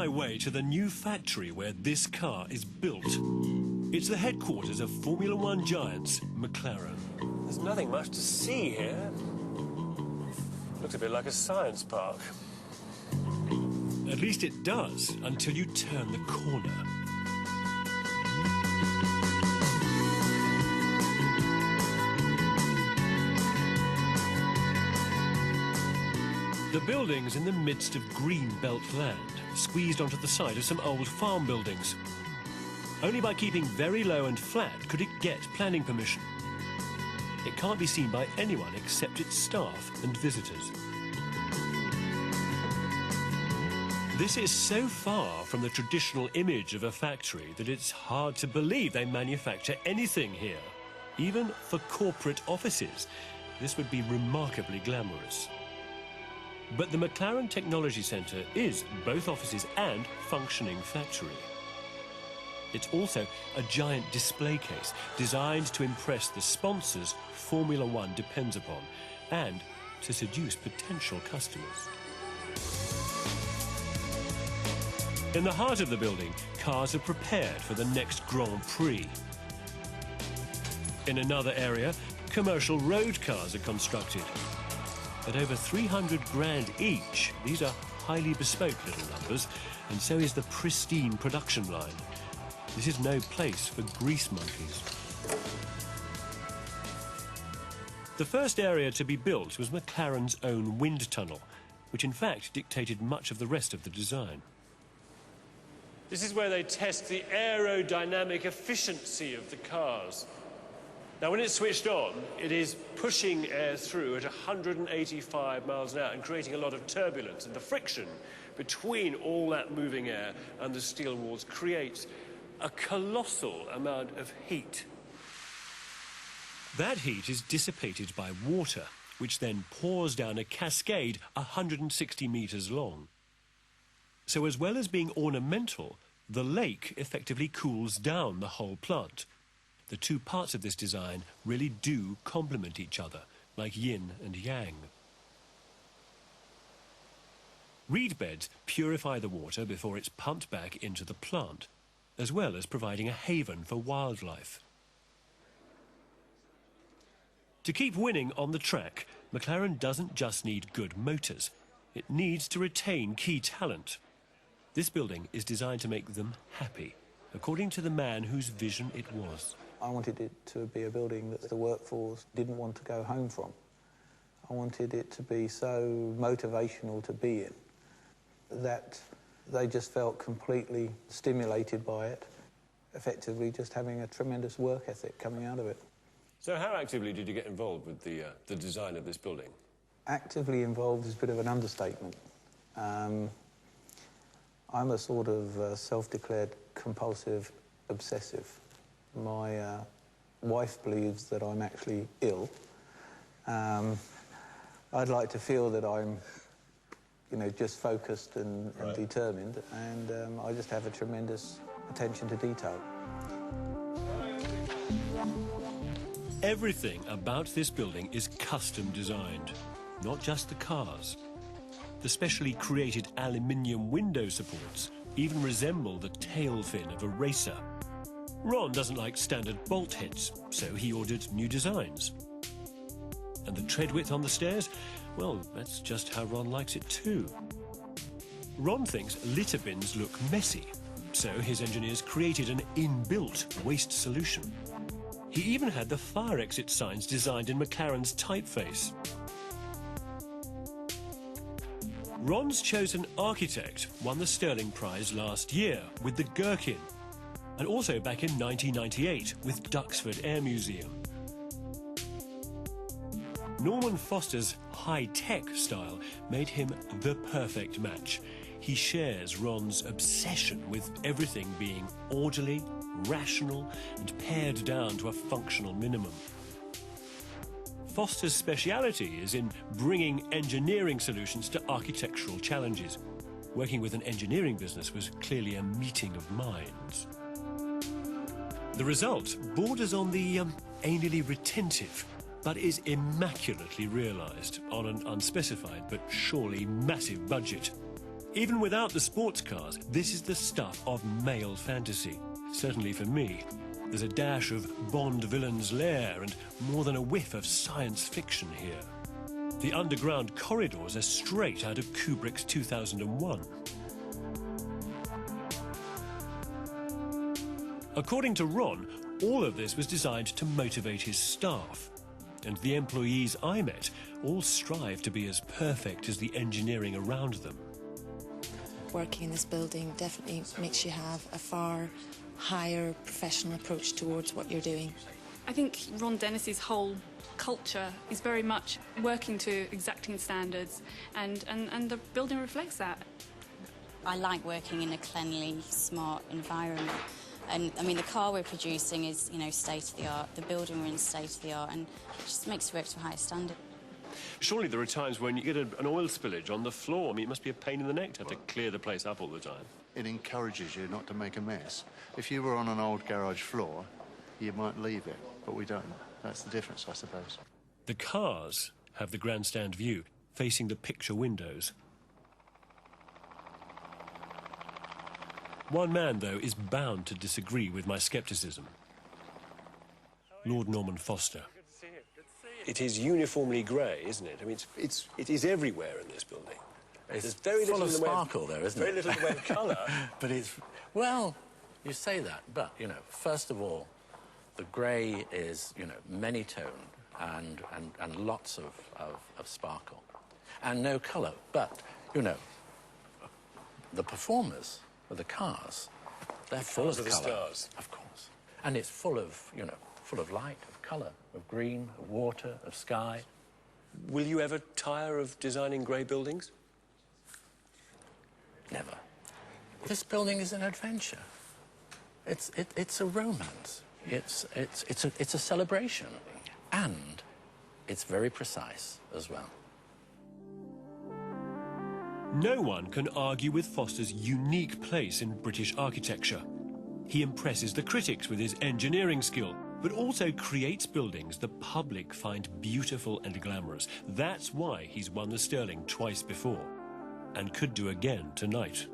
my way to the new factory where this car is built. It's the headquarters of Formula One giants, Mclaren. There's nothing much to see here. Looks a bit like a science park. At least it does, until you turn the corner. The building's in the midst of green belt land, squeezed onto the side of some old farm buildings. Only by keeping very low and flat could it get planning permission. It can't be seen by anyone except its staff and visitors. This is so far from the traditional image of a factory that it's hard to believe they manufacture anything here. Even for corporate offices, this would be remarkably glamorous. But the Mclaren Technology Centre is both offices and functioning factory. It's also a giant display case designed to impress the sponsors Formula One depends upon and to seduce potential customers. In the heart of the building, cars are prepared for the next Grand Prix. In another area, commercial road cars are constructed. At over 300 grand each, these are highly bespoke little numbers, and so is the pristine production line. This is no place for grease monkeys. The first area to be built was McLaren's own wind tunnel, which in fact dictated much of the rest of the design. This is where they test the aerodynamic efficiency of the cars. Now, when it's switched on, it is pushing air through at 185 miles an hour and creating a lot of turbulence. And the friction between all that moving air and the steel walls creates a colossal amount of heat. That heat is dissipated by water, which then pours down a cascade 160 meters long. So as well as being ornamental, the lake effectively cools down the whole plant. The two parts of this design really do complement each other, like yin and yang. Reed beds purify the water before it's pumped back into the plant, as well as providing a haven for wildlife. To keep winning on the track, McLaren doesn't just need good motors. It needs to retain key talent. This building is designed to make them happy, according to the man whose vision it was. I wanted it to be a building that the workforce didn't want to go home from. I wanted it to be so motivational to be in that they just felt completely stimulated by it, effectively just having a tremendous work ethic coming out of it. So how actively did you get involved with the design of this building? Actively involved is a bit of an understatement. I'm a sort of self-declared compulsive obsessive. My wife believes that I'm actually ill. I'd like to feel that I'm, just focused and determined, and I just have a tremendous attention to detail. Everything about this building is custom designed, not just the cars. The specially created aluminium window supports even resemble the tail fin of a racer. Ron doesn't like standard bolt heads, so he ordered new designs. And the tread width on the stairs? Well, that's just how Ron likes it too. Ron thinks litter bins look messy, so his engineers created an inbuilt waste solution. He even had the fire exit signs designed in McLaren's typeface. Ron's chosen architect won the Sterling Prize last year with the Gherkin, and also back in 1998 with Duxford Air Museum. Norman Foster's high-tech style made him the perfect match. He shares Ron's obsession with everything being orderly, rational, and pared down to a functional minimum. Foster's speciality is in bringing engineering solutions to architectural challenges. Working with an engineering business was clearly a meeting of minds. The result borders on the anally retentive, but is immaculately realised on an unspecified but surely massive budget. Even without the sports cars, this is the stuff of male fantasy. Certainly for me. There's a dash of Bond villain's lair and more than a whiff of science fiction here. The underground corridors are straight out of Kubrick's 2001. According to Ron, all of this was designed to motivate his staff. And the employees I met all strive to be as perfect as the engineering around them. Working in this building definitely makes you have a far higher professional approach towards what you're doing. I think Ron Dennis's whole culture is very much working to exacting standards, and the building reflects that. I like working in a cleanly, smart environment. And, I mean, the car we're producing is, you know, state-of-the-art. The building we're in is state-of-the-art, and it just makes you work to a higher standard. Surely there are times when you get an oil spillage on the floor. I mean, it must be a pain in the neck to have to clear the place up all the time. It encourages you not to make a mess. If you were on an old garage floor, you might leave it, but we don't. That's the difference, I suppose. The cars have the grandstand view, facing the picture windows. One man, though, is bound to disagree with my scepticism. Lord Norman Foster. It is uniformly grey, isn't it? I mean, it is everywhere in this building. There's very little in the sparkle there, isn't it? Very little in the way of colour. But it's... Well, you say that, but, you know, first of all, the grey is, you know, many-toned and lots of sparkle. And no colour. But, you know, the performers of the cars, they're full of colour. The stars. Of course. And it's full of, you know, full of light, of colour, of green, of water, of sky. Will you ever tire of designing grey buildings? Never. This building is an adventure. It's a romance. It's a celebration. And it's very precise as well. No one can argue with Foster's unique place in British architecture. He impresses the critics with his engineering skill, but also creates buildings the public find beautiful and glamorous. That's why he's won the Sterling twice before, and could do again tonight.